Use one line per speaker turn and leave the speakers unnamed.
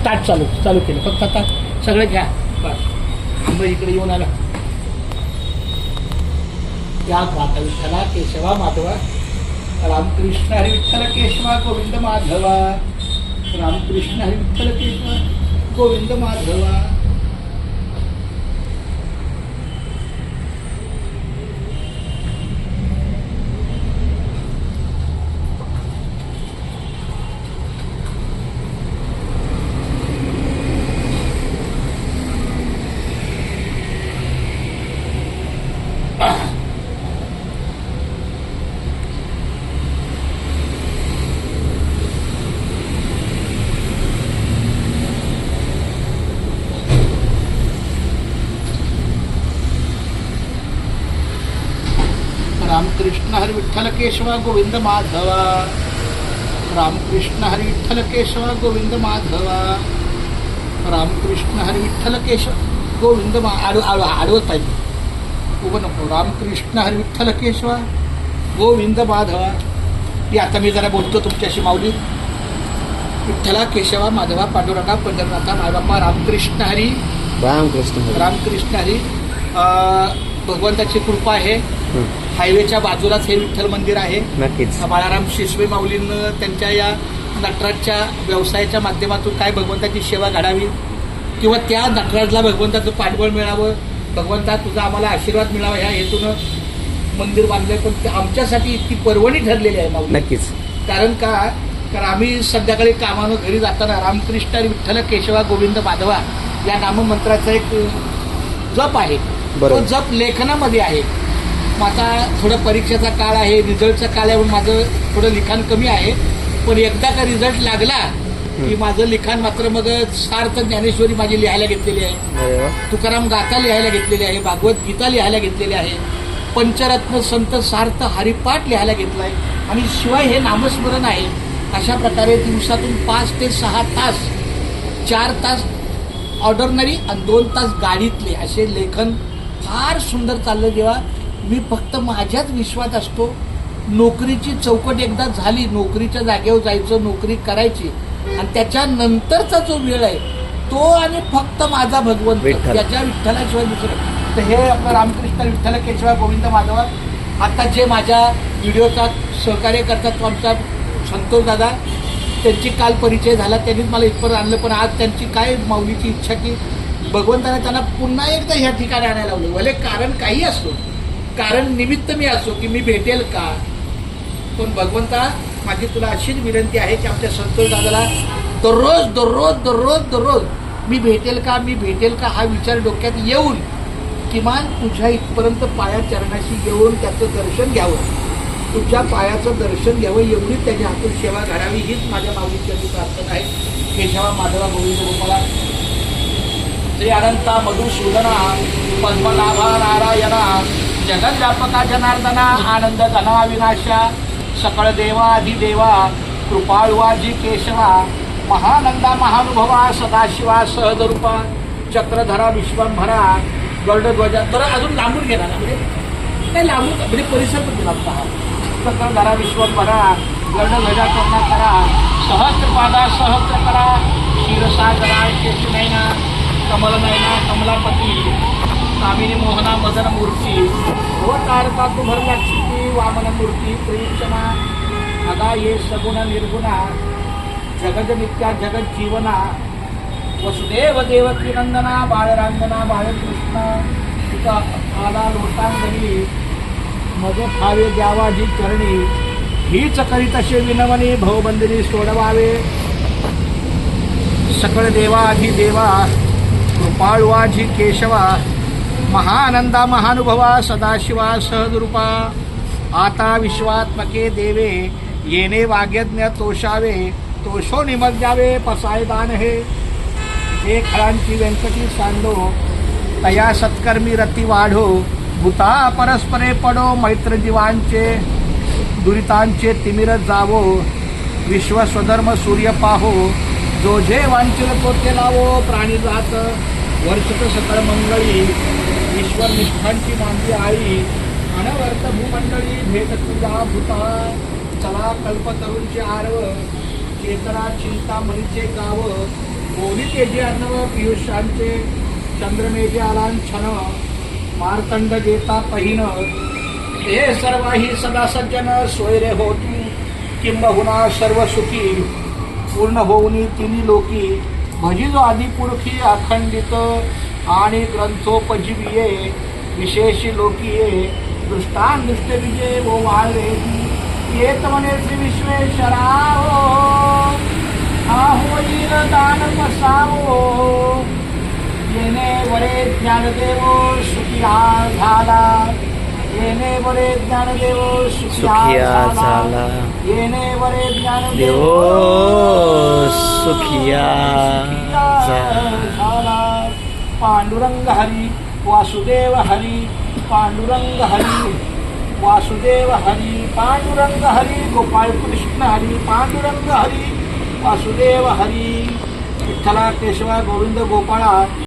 Start चालू केलं. फक्त आता सगळं घ्या. बस आंबा इकडे येऊन आला. या माता विठ्ठला केशवा माधवा, रामकृष्ण हरी विठ्ठल केशवा गोविंद माधवा, रामकृष्ण हरी विठ्ठल केशवा गोविंद माधवा. रामकृष्ण हरी विठ्ठल केशवा गोविंद माधवा, रामकृष्ण हरी विठ्ठल केशवा गोविंद माधवा, रामकृष्ण हरी विठ्ठल केशव गोविंद आडवत पाहिजे, उभं नको. रामकृष्ण हरी विठ्ठल केशवा गोविंद माधवा. ती आता मी जरा बोलतो तुमच्याशी माऊली. विठ्ठला केशवा माधवा पांडुरंगा पंढरनाथा मायबापा रामकृष्ण हरी रामकृष्ण हरी. भगवंताची कृपा आहे. हायवेच्या बाजूलाच हे विठ्ठल मंदिर आहे.
नक्कीच
बाळाराम शिसवे माऊलींनं त्यांच्या या नटराजच्या व्यवसायाच्या माध्यमातून काय भगवंताची सेवा घडावी किंवा त्या नटराजला भगवंताचं पाठबळ मिळावं, भगवंता तुझा आम्हाला आशीर्वाद मिळावा ह्या हेतूनं मंदिर बांधलंय. पण ते आमच्यासाठी इतकी पर्वणी ठरलेली आहे माऊली.
नक्कीच.
कारण आम्ही संध्याकाळी कामानं घरी जाताना रामकृष्ण विठ्ठल केशवा गोविंद माधवा या नाममंत्राचा एक जप आहे. तो जप लेखनामध्ये आहे. मग आता थोडं परीक्षेचा काळ आहे, रिझल्टचा काळ आहे, म्हणून माझं थोडं लिखाण कमी आहे. पण एकदा का रिझल्ट लागला की माझं लिखाण मात्र मग सार्थ ज्ञानेश्वरी माझी लिहायला घेतलेली आहे, तुकाराम गाथा लिहायला घेतलेली आहे, भागवत गीता लिहायला घेतलेली आहे, पंचरत्न संत सार्थ हरिपाठ लिहायला घेतलाय आणि शिवाय हे नामस्मरण आहे. अशा प्रकारे दिवसातून 5 ते 6 तास, 4 तास ऑर्डरनरी आणि 2 तास गाडीतले असे लेखन फार सुंदर चाललं. जेव्हा मी फक्त माझ्याच विश्वात असतो. नोकरीची चौकट एकदा झाली, नोकरीच्या जागेवर जायचं, नोकरी करायची आणि त्याच्यानंतरचा जो वेळ आहे तो आणि फक्त माझा भगवंत, त्याच्या विठ्ठलाशिवाय दुसरं. तर हे आपलं रामकृष्ण विठ्ठल केशवा गोविंद माधवा. आता जे माझ्या व्हिडिओचा सहकार्य करतात तो आमचा संतोष दादा, त्यांची काल परिचय झाला, त्यांनीच मला इथपर्यंत आणलं. पण आज त्यांची काय माऊलीची इच्छा की भगवंताने त्यांना पुन्हा एकदा ह्या ठिकाणी आणायला लावलं. भले कारण काही असो, कारण निमित्त मी असो की मी भेटेल का, पण भगवंता माझी तुला अशीच विनंती आहे की आमच्या संतोष दादाला दररोज दररोज दररोज दररोज मी भेटेल का हा विचार डोक्यात येऊन किमान तुझ्या इथपर्यंत पाया चरणाशी येऊन त्याचं दर्शन घ्यावं, तुझ्या पायाचं दर्शन घ्यावं, एवढीच त्याच्या हातून सेवा घडावी हीच माझ्या माऊलीची प्रार्थना आहे. केशवा माधवा गोविंद गोपाला. श्री अनंता मधुसूदना पद्मनाभा नारायणा जगद्व्यापका जनार्दना आनंद घना विनाशा सकळ देवा अधिदेवा कृपाळुवाजी केशवा महानंदा महानुभवा सदाशिवा सहजरूपा चक्रधरा विश्वंभरा गरुडध्वजा. तर अजून लांबून घेणार म्हणजे नाही, लांबून म्हणजे परिसर पण दिला हा. चक्रधरा विश्वंभरा गरुडध्वजा करुणाकरा सहस्रपादा सहस्रकरा क्षीरसागरा केशनयना कमलनयना कमलापती कामिनी मोहना मदन मूर्ती अवतारता तू भरलक्ष्मी वामन मूर्ती प्रेक्षमा अगा ये सगुण निर्गुणा जगद नित्या जगत जीवना वसुदेव देवकी नंदना बाळरांगना बाळकृष्ण तुका आला लोटांगणी मज खावे द्यावा जी करणी हीच करीत असे विनवणी भवबंदिनी सोडवावे सकळ देवा अधिदेवा कृपाळुवाजी केशवा महानंदा महानुभवा सदाशिवा सहजरूपा आता विश्वात्मके देवे येणे वाग्यज्ञ तोषावे तोषो निमज्जावे पसाय दान हे खळांची व्यंकटी सांडो तया सत्कर्मी रती वाढो भूता परस्परे पडो मैत्र जीवांचे दुरितांचे तिमिर जावो विश्व स्वधर्म सूर्य पाहो जो जे वांछिल तो ते लावो प्राणी जात वर्षित सकळ मंगळी ईश्वर निष्ठांची मांदी आई अनवर्त भूमंडळी भेट तुझा भूता चला कल्पतरूंचे आरव चेतना चिंतामणीचे गाव मौली तेजे अर्णव पियुषांचे चंद्रमेजे आलान छन मार्तंड जेता पहिन हे सर्वाही सदा सज्जन सोयरे होती किंबहुना सर्व सुखी पूर्ण होऊनी तिन्ही लोकी भजिजो आदी पुरखी अखंडित आणि ग्रंथोपजीविये विशेषी लोकीये दृष्टान दृष्ट विजय वो वाळवे येत म्हणे श्री विश्वेश्वराओ आहोईर दान पसावो येणे वरे ज्ञानदेवो सुखिया झाला येणे वरे ज्ञानदेवो सुखिया झाला येणे वरे ज्ञानदेवो
सुखिया
झाला पांडुरंग हरी वासुदेव हरी पांडुरंग हरी वासुदेव हरी पांडुरंग हरी गोपाळ कृष्ण हरी पांडुरंग हरी वासुदेव हरी विठ्ठला केशवा गोविंद गोपाळा